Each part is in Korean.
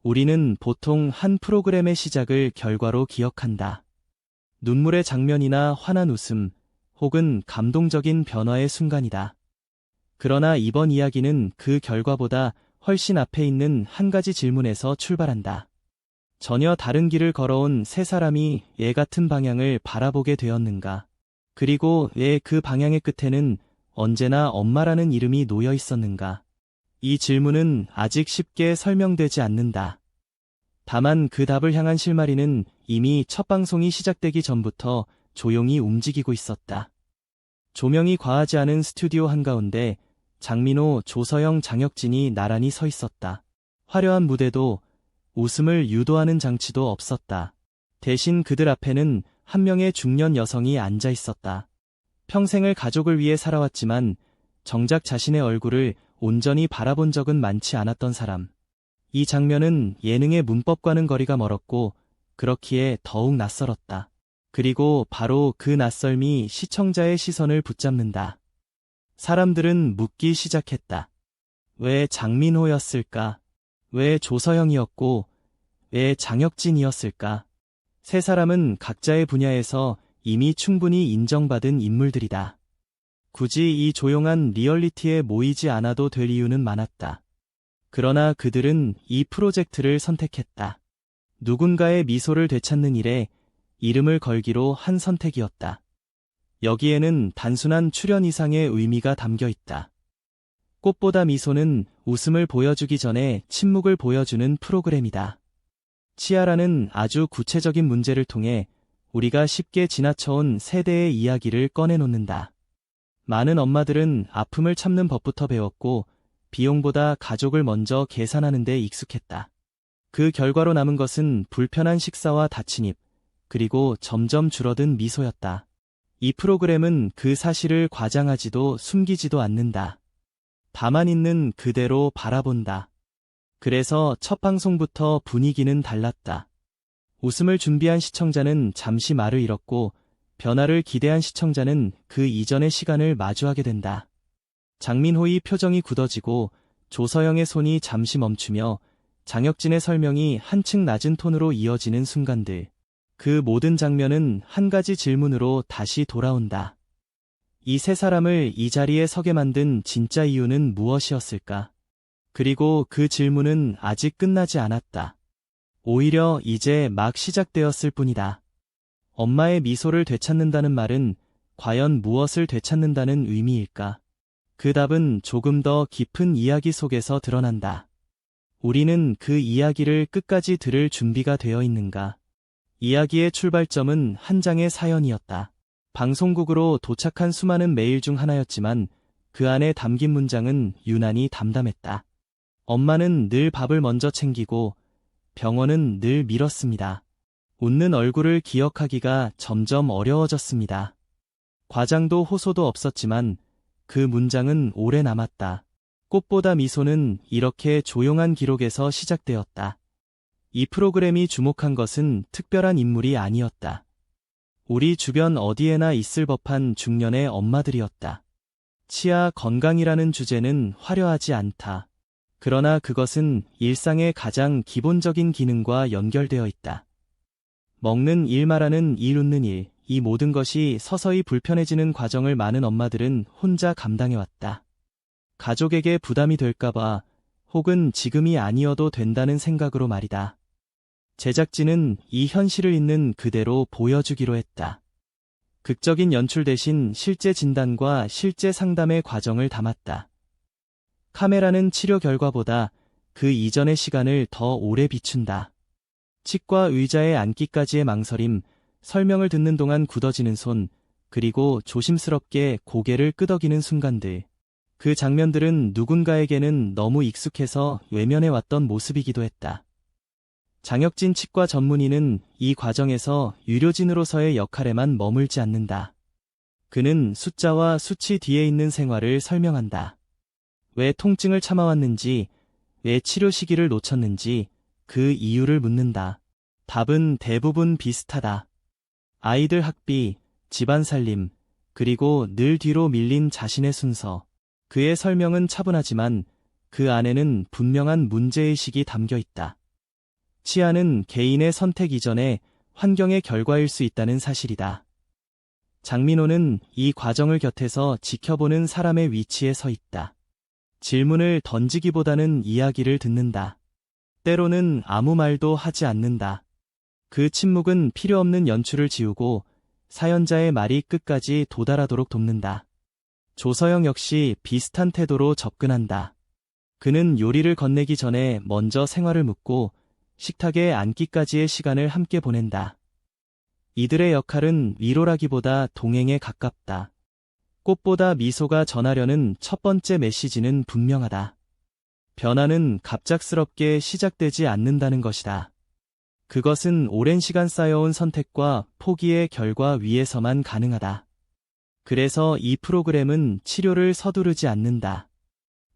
우리는 보통 한 프로그램의 시작을 결과로 기억한다. 눈물의 장면이나 환한 웃음, 혹은 감동적인 변화의 순간이다. 그러나 이번 이야기는 그 결과보다 훨씬 앞에 있는 한 가지 질문에서 출발한다. 전혀 다른 길을 걸어온 세 사람이 애 같은 방향을 바라보게 되었는가? 그리고 왜 그 방향의 끝에는 언제나 엄마라는 이름이 놓여 있었는가? 이 질문은 아직 쉽게 설명되지 않는다. 다만 그 답을 향한 실마리는 이미 첫 방송이 시작되기 전부터 조용히 움직이고 있었다. 조명이 과하지 않은 스튜디오 한가운데 장민호, 조서영, 장혁진이 나란히 서 있었다. 화려한 무대도 웃음을 유도하는 장치도 없었다. 대신 그들 앞에는 한 명의 중년 여성이 앉아 있었다. 평생을 가족을 위해 살아왔지만 정작 자신의 얼굴을 온전히 바라본 적은 많지 않았던 사람. 이 장면은 예능의 문법과는 거리가 멀었고 그렇기에 더욱 낯설었다. 그리고 바로 그 낯설미 시청자의 시선을 붙잡는다. 사람들은 묻기 시작했다. 왜 장민호였을까? 왜 조서영이었고 왜 장혁진이었을까? 세 사람은 각자의 분야에서 이미 충분히 인정받은 인물들이다. 굳이 이 조용한 리얼리티에 모이지 않아도 될 이유는 많았다. 그러나 그들은 이 프로젝트를 선택했다. 누군가의 미소를 되찾는 일에 이름을 걸기로 한 선택이었다. 여기에는 단순한 출연 이상의 의미가 담겨 있다. 꽃보다 미소는 웃음을 보여주기 전에 침묵을 보여주는 프로그램이다. 치아라는 아주 구체적인 문제를 통해 우리가 쉽게 지나쳐온 세대의 이야기를 꺼내놓는다. 많은 엄마들은 아픔을 참는 법부터 배웠고 비용보다 가족을 먼저 계산하는 데 익숙했다. 그 결과로 남은 것은 불편한 식사와 다친 입, 그리고 점점 줄어든 미소였다. 이 프로그램은 그 사실을 과장하지도 숨기지도 않는다. 다만 있는 그대로 바라본다. 그래서 첫 방송부터 분위기는 달랐다. 웃음을 준비한 시청자는 잠시 말을 잃었고 변화를 기대한 시청자는 그 이전의 시간을 마주하게 된다. 장민호의 표정이 굳어지고 조서영의 손이 잠시 멈추며 장혁진의 설명이 한층 낮은 톤으로 이어지는 순간들. 그 모든 장면은 한 가지 질문으로 다시 돌아온다. 이 세 사람을 이 자리에 서게 만든 진짜 이유는 무엇이었을까? 그리고 그 질문은 아직 끝나지 않았다. 오히려 이제 막 시작되었을 뿐이다. 엄마의 미소를 되찾는다는 말은 과연 무엇을 되찾는다는 의미일까? 그 답은 조금 더 깊은 이야기 속에서 드러난다. 우리는 그 이야기를 끝까지 들을 준비가 되어 있는가? 이야기의 출발점은 한 장의 사연이었다. 방송국으로 도착한 수많은 메일 중 하나였지만 그 안에 담긴 문장은 유난히 담담했다. 엄마는 늘 밥을 먼저 챙기고 병원은 늘 미뤘습니다. 웃는 얼굴을 기억하기가 점점 어려워졌습니다. 과장도 호소도 없었지만 그 문장은 오래 남았다. 꽃보다 미소는 이렇게 조용한 기록에서 시작되었다. 이 프로그램이 주목한 것은 특별한 인물이 아니었다. 우리 주변 어디에나 있을 법한 중년의 엄마들이었다. 치아 건강이라는 주제는 화려하지 않다. 그러나 그것은 일상의 가장 기본적인 기능과 연결되어 있다. 먹는 일, 말하는 일, 웃는 일, 이 모든 것이 서서히 불편해지는 과정을 많은 엄마들은 혼자 감당해왔다. 가족에게 부담이 될까봐 혹은 지금이 아니어도 된다는 생각으로 말이다. 제작진은 이 현실을 있는 그대로 보여주기로 했다. 극적인 연출 대신 실제 진단과 실제 상담의 과정을 담았다. 카메라는 치료 결과보다 그 이전의 시간을 더 오래 비춘다. 치과 의자에 앉기까지의 망설임, 설명을 듣는 동안 굳어지는 손, 그리고 조심스럽게 고개를 끄덕이는 순간들. 그 장면들은 누군가에게는 너무 익숙해서 외면해왔던 모습이기도 했다. 장혁진 치과 전문의는 이 과정에서 의료진으로서의 역할에만 머물지 않는다. 그는 숫자와 수치 뒤에 있는 생활을 설명한다. 왜 통증을 참아왔는지, 왜 치료 시기를 놓쳤는지 그 이유를 묻는다. 답은 대부분 비슷하다. 아이들 학비, 집안 살림, 그리고 늘 뒤로 밀린 자신의 순서. 그의 설명은 차분하지만 그 안에는 분명한 문제의식이 담겨 있다. 치아는 개인의 선택 이전에 환경의 결과일 수 있다는 사실이다. 장민호는 이 과정을 곁에서 지켜보는 사람의 위치에 서 있다. 질문을 던지기보다는 이야기를 듣는다. 때로는 아무 말도 하지 않는다. 그 침묵은 필요 없는 연출을 지우고 사연자의 말이 끝까지 도달하도록 돕는다. 조서영 역시 비슷한 태도로 접근한다. 그는 요리를 건네기 전에 먼저 생활을 묻고 식탁에 앉기까지의 시간을 함께 보낸다. 이들의 역할은 위로라기보다 동행에 가깝다. 꽃보다 미소가 전하려는 첫 번째 메시지는 분명하다. 변화는 갑작스럽게 시작되지 않는다는 것이다. 그것은 오랜 시간 쌓여온 선택과 포기의 결과 위에서만 가능하다. 그래서 이 프로그램은 치료를 서두르지 않는다.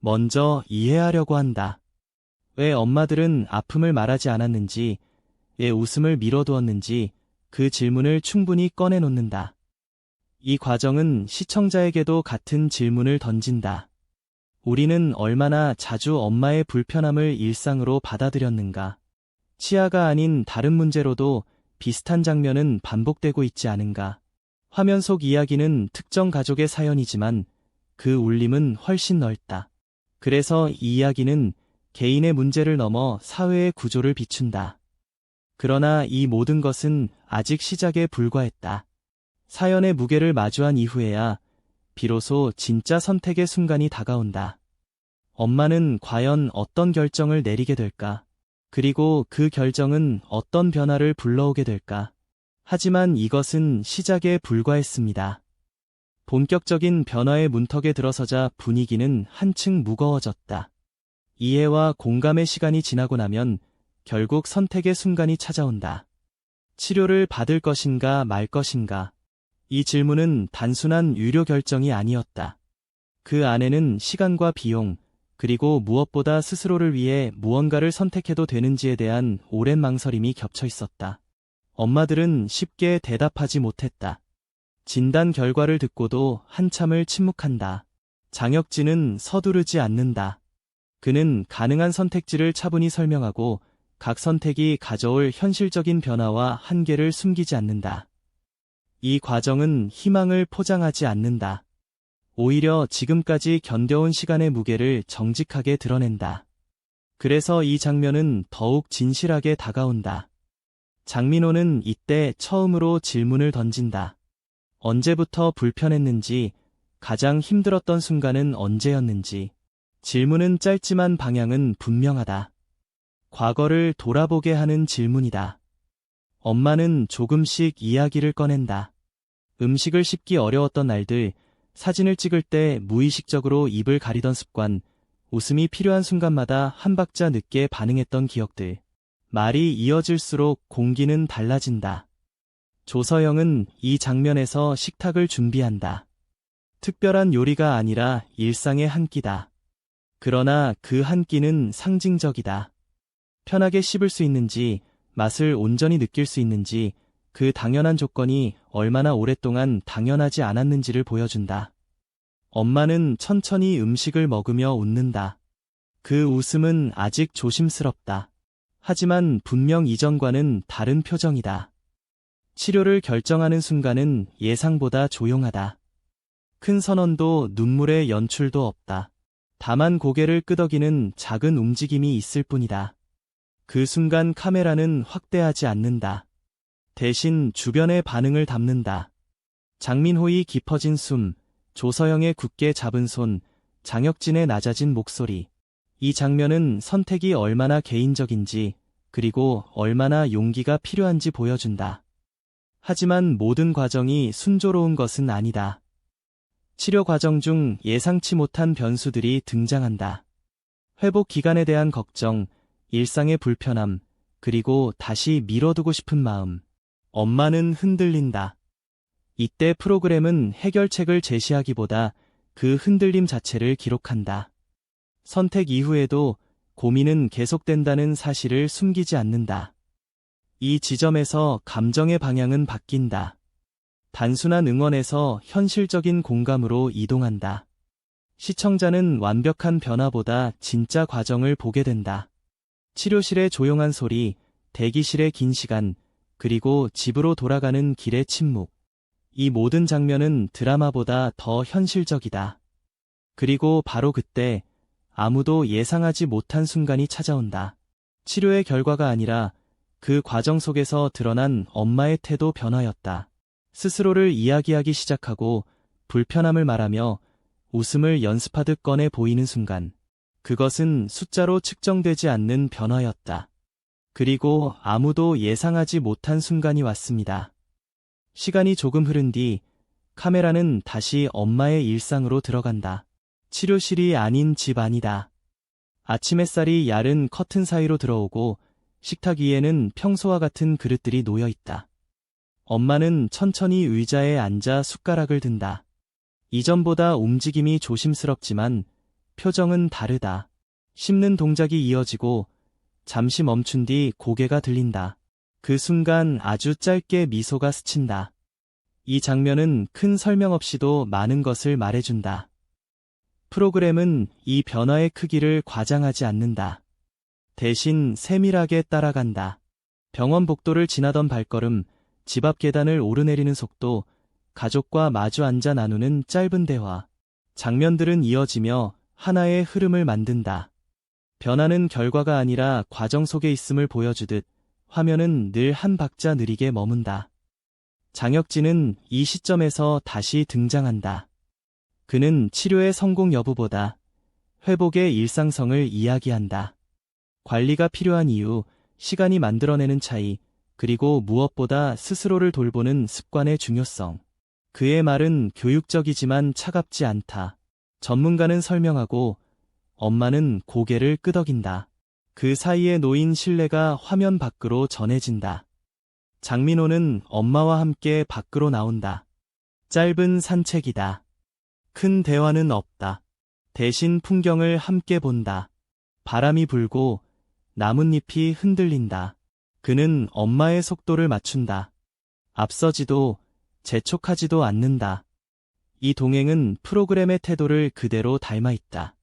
먼저 이해하려고 한다. 왜 엄마들은 아픔을 말하지 않았는지, 왜 웃음을 미뤄두었는지 그 질문을 충분히 꺼내놓는다. 이 과정은 시청자에게도 같은 질문을 던진다. 우리는 얼마나 자주 엄마의 불편함을 일상으로 받아들였는가? 치아가 아닌 다른 문제로도 비슷한 장면은 반복되고 있지 않은가? 화면 속 이야기는 특정 가족의 사연이지만 그 울림은 훨씬 넓다. 그래서 이 이야기는 개인의 문제를 넘어 사회의 구조를 비춘다. 그러나 이 모든 것은 아직 시작에 불과했다. 사연의 무게를 마주한 이후에야 비로소 진짜 선택의 순간이 다가온다. 엄마는 과연 어떤 결정을 내리게 될까? 그리고 그 결정은 어떤 변화를 불러오게 될까? 하지만 이것은 시작에 불과했습니다. 본격적인 변화의 문턱에 들어서자 분위기는 한층 무거워졌다. 이해와 공감의 시간이 지나고 나면 결국 선택의 순간이 찾아온다. 치료를 받을 것인가 말 것인가? 이 질문은 단순한 유료 결정이 아니었다. 그 안에는 시간과 비용, 그리고 무엇보다 스스로를 위해 무언가를 선택해도 되는지에 대한 오랜 망설임이 겹쳐 있었다. 엄마들은 쉽게 대답하지 못했다. 진단 결과를 듣고도 한참을 침묵한다. 장혁진은 서두르지 않는다. 그는 가능한 선택지를 차분히 설명하고 각 선택이 가져올 현실적인 변화와 한계를 숨기지 않는다. 이 과정은 희망을 포장하지 않는다. 오히려 지금까지 견뎌온 시간의 무게를 정직하게 드러낸다. 그래서 이 장면은 더욱 진실하게 다가온다. 장민호는 이때 처음으로 질문을 던진다. 언제부터 불편했는지, 가장 힘들었던 순간은 언제였는지. 질문은 짧지만 방향은 분명하다. 과거를 돌아보게 하는 질문이다. 엄마는 조금씩 이야기를 꺼낸다. 음식을 씹기 어려웠던 날들, 사진을 찍을 때 무의식적으로 입을 가리던 습관, 웃음이 필요한 순간마다 한 박자 늦게 반응했던 기억들. 말이 이어질수록 공기는 달라진다. 조서영은 이 장면에서 식탁을 준비한다. 특별한 요리가 아니라 일상의 한 끼다. 그러나 그 한 끼는 상징적이다. 편하게 씹을 수 있는지, 맛을 온전히 느낄 수 있는지, 그 당연한 조건이 얼마나 오랫동안 당연하지 않았는지를 보여준다. 엄마는 천천히 음식을 먹으며 웃는다. 그 웃음은 아직 조심스럽다. 하지만 분명 이전과는 다른 표정이다. 치료를 결정하는 순간은 예상보다 조용하다. 큰 선언도 눈물의 연출도 없다. 다만 고개를 끄덕이는 작은 움직임이 있을 뿐이다. 그 순간 카메라는 확대하지 않는다. 대신 주변의 반응을 담는다. 장민호의 깊어진 숨, 조서영의 굳게 잡은 손, 장혁진의 낮아진 목소리. 이 장면은 선택이 얼마나 개인적인지, 그리고 얼마나 용기가 필요한지 보여준다. 하지만 모든 과정이 순조로운 것은 아니다. 치료 과정 중 예상치 못한 변수들이 등장한다. 회복 기간에 대한 걱정, 일상의 불편함, 그리고 다시 미뤄두고 싶은 마음. 엄마는 흔들린다. 이때 프로그램은 해결책을 제시하기보다 그 흔들림 자체를 기록한다. 선택 이후에도 고민은 계속된다는 사실을 숨기지 않는다. 이 지점에서 감정의 방향은 바뀐다. 단순한 응원에서 현실적인 공감으로 이동한다. 시청자는 완벽한 변화보다 진짜 과정을 보게 된다. 치료실의 조용한 소리, 대기실의 긴 시간, 그리고 집으로 돌아가는 길의 침묵. 이 모든 장면은 드라마보다 더 현실적이다. 그리고 바로 그때 아무도 예상하지 못한 순간이 찾아온다. 치료의 결과가 아니라 그 과정 속에서 드러난 엄마의 태도 변화였다. 스스로를 이야기하기 시작하고 불편함을 말하며 웃음을 연습하듯 꺼내 보이는 순간. 그것은 숫자로 측정되지 않는 변화였다. 그리고 아무도 예상하지 못한 순간이 왔습니다. 시간이 조금 흐른 뒤 카메라는 다시 엄마의 일상으로 들어간다. 치료실이 아닌 집 안이다. 아침 햇살이 야른 커튼 사이로 들어오고 식탁 위에는 평소와 같은 그릇들이 놓여 있다. 엄마는 천천히 의자에 앉아 숟가락을 든다. 이전보다 움직임이 조심스럽지만 표정은 다르다. 씹는 동작이 이어지고 잠시 멈춘 뒤 고개가 들린다. 그 순간 아주 짧게 미소가 스친다. 이 장면은 큰 설명 없이도 많은 것을 말해준다. 프로그램은 이 변화의 크기를 과장하지 않는다. 대신 세밀하게 따라간다. 병원 복도를 지나던 발걸음, 집 앞 계단을 오르내리는 속도, 가족과 마주 앉아 나누는 짧은 대화. 장면들은 이어지며 하나의 흐름을 만든다. 변화는 결과가 아니라 과정 속에 있음을 보여주듯 화면은 늘 한 박자 느리게 머문다. 장혁진은 이 시점에서 다시 등장한다. 그는 치료의 성공 여부보다 회복의 일상성을 이야기한다. 관리가 필요한 이유, 시간이 만들어내는 차이, 그리고 무엇보다 스스로를 돌보는 습관의 중요성. 그의 말은 교육적이지만 차갑지 않다. 전문가는 설명하고 엄마는 고개를 끄덕인다. 그 사이에 놓인 신뢰가 화면 밖으로 전해진다. 장민호는 엄마와 함께 밖으로 나온다. 짧은 산책이다. 큰 대화는 없다. 대신 풍경을 함께 본다. 바람이 불고 나뭇잎이 흔들린다. 그는 엄마의 속도를 맞춘다. 앞서지도 재촉하지도 않는다. 이 동행은 프로그램의 태도를 그대로 닮아 있다.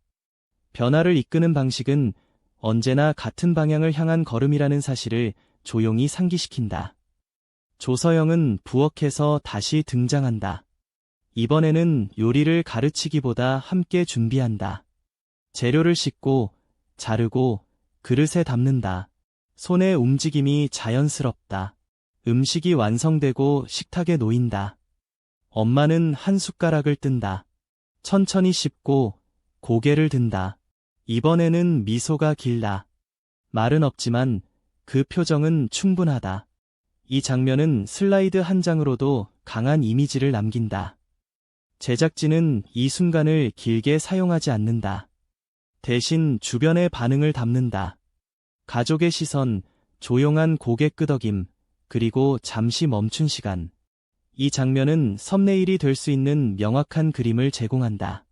변화를 이끄는 방식은 언제나 같은 방향을 향한 걸음이라는 사실을 조용히 상기시킨다. 조서영은 부엌에서 다시 등장한다. 이번에는 요리를 가르치기보다 함께 준비한다. 재료를 씻고, 자르고, 그릇에 담는다. 손의 움직임이 자연스럽다. 음식이 완성되고 식탁에 놓인다. 엄마는 한 숟가락을 뜬다. 천천히 씹고 고개를 든다. 이번에는 미소가 길다. 말은 없지만 그 표정은 충분하다. 이 장면은 슬라이드 한 장으로도 강한 이미지를 남긴다. 제작진은 이 순간을 길게 사용하지 않는다. 대신 주변의 반응을 담는다. 가족의 시선, 조용한 고개 끄덕임, 그리고 잠시 멈춘 시간. 이 장면은 썸네일이 될 수 있는 명확한 그림을 제공한다.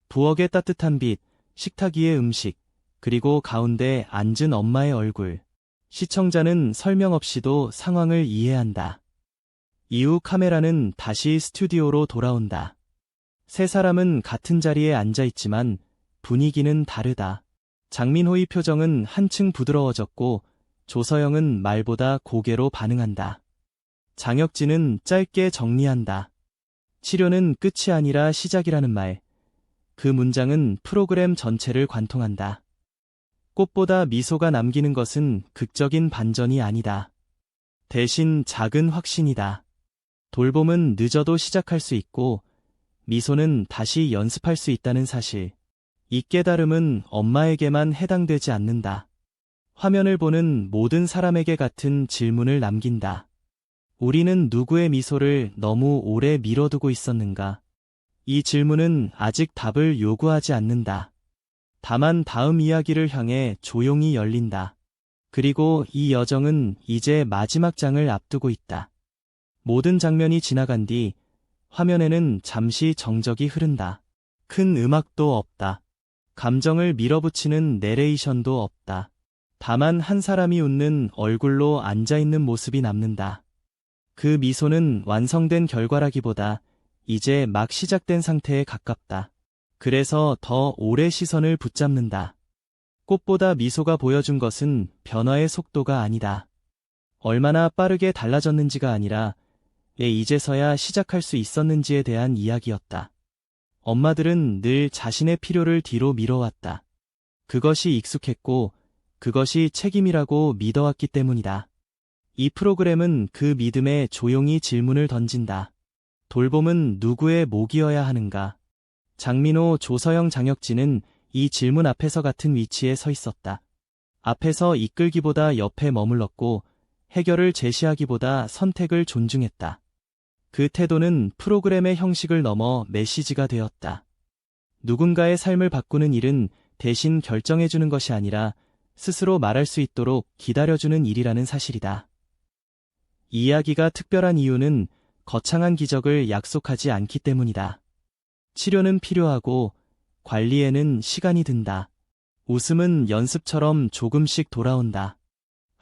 부엌의 따뜻한 빛, 식탁 위의 음식, 그리고 가운데 앉은 엄마의 얼굴. 시청자는 설명 없이도 상황을 이해한다. 이후 카메라는 다시 스튜디오로 돌아온다. 세 사람은 같은 자리에 앉아 있지만 분위기는 다르다. 장민호의 표정은 한층 부드러워졌고 조서영은 말보다 고개로 반응한다. 장혁진은 짧게 정리한다. 치료는 끝이 아니라 시작이라는 말. 그 문장은 프로그램 전체를 관통한다. 꽃보다 미소가 남기는 것은 극적인 반전이 아니다. 대신 작은 확신이다. 돌봄은 늦어도 시작할 수 있고 미소는 다시 연습할 수 있다는 사실. 이 깨달음은 엄마에게만 해당되지 않는다. 화면을 보는 모든 사람에게 같은 질문을 남긴다. 우리는 누구의 미소를 너무 오래 미뤄두고 있었는가? 이 질문은 아직 답을 요구하지 않는다. 다만 다음 이야기를 향해 조용히 열린다. 그리고 이 여정은 이제 마지막 장을 앞두고 있다. 모든 장면이 지나간 뒤 화면에는 잠시 정적이 흐른다. 큰 음악도 없다. 감정을 밀어붙이는 내레이션도 없다. 다만 한 사람이 웃는 얼굴로 앉아있는 모습이 남는다. 그 미소는 완성된 결과라기보다 이제 막 시작된 상태에 가깝다. 그래서 더 오래 시선을 붙잡는다. 꽃보다 미소가 보여준 것은 변화의 속도가 아니다. 얼마나 빠르게 달라졌는지가 아니라 왜 이제서야 시작할 수 있었는지에 대한 이야기였다. 엄마들은 늘 자신의 필요를 뒤로 미뤄왔다. 그것이 익숙했고 그것이 책임이라고 믿어왔기 때문이다. 이 프로그램은 그 믿음에 조용히 질문을 던진다. 돌봄은 누구의 몫이어야 하는가? 장민호, 조서영 장혁진은 이 질문 앞에서 같은 위치에 서 있었다. 앞에서 이끌기보다 옆에 머물렀고 해결을 제시하기보다 선택을 존중했다. 그 태도는 프로그램의 형식을 넘어 메시지가 되었다. 누군가의 삶을 바꾸는 일은 대신 결정해주는 것이 아니라 스스로 말할 수 있도록 기다려주는 일이라는 사실이다. 이 이야기가 특별한 이유는 거창한 기적을 약속하지 않기 때문이다. 치료는 필요하고 관리에는 시간이 든다. 웃음은 연습처럼 조금씩 돌아온다.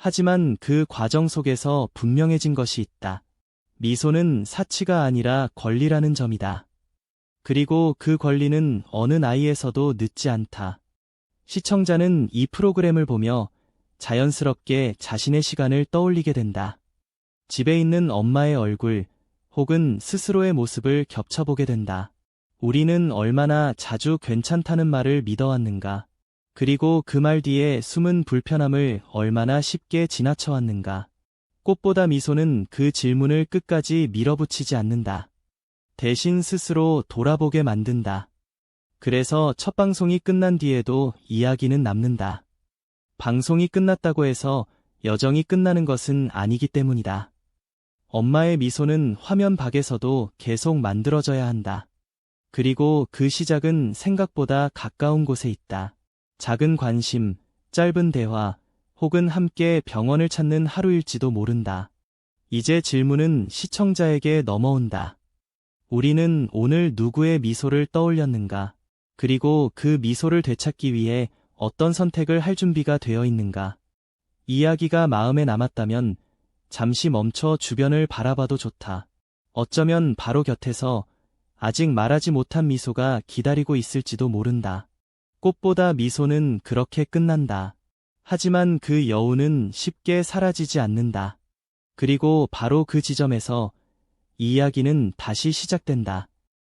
하지만 그 과정 속에서 분명해진 것이 있다. 미소는 사치가 아니라 권리라는 점이다. 그리고 그 권리는 어느 나이에서도 늦지 않다. 시청자는 이 프로그램을 보며 자연스럽게 자신의 시간을 떠올리게 된다. 집에 있는 엄마의 얼굴 혹은 스스로의 모습을 겹쳐보게 된다. 우리는 얼마나 자주 괜찮다는 말을 믿어왔는가? 그리고 그 말 뒤에 숨은 불편함을 얼마나 쉽게 지나쳐왔는가? 꽃보다 미소는 그 질문을 끝까지 밀어붙이지 않는다. 대신 스스로 돌아보게 만든다. 그래서 첫 방송이 끝난 뒤에도 이야기는 남는다. 방송이 끝났다고 해서 여정이 끝나는 것은 아니기 때문이다. 엄마의 미소는 화면 밖에서도 계속 만들어져야 한다. 그리고 그 시작은 생각보다 가까운 곳에 있다. 작은 관심, 짧은 대화, 혹은 함께 병원을 찾는 하루일지도 모른다. 이제 질문은 시청자에게 넘어온다. 우리는 오늘 누구의 미소를 떠올렸는가? 그리고 그 미소를 되찾기 위해 어떤 선택을 할 준비가 되어 있는가? 이야기가 마음에 남았다면 잠시 멈춰 주변을 바라봐도 좋다. 어쩌면 바로 곁에서 아직 말하지 못한 미소가 기다리고 있을지도 모른다. 꽃보다 미소는 그렇게 끝난다. 하지만 그 여운은 쉽게 사라지지 않는다. 그리고 바로 그 지점에서 이야기는 다시 시작된다.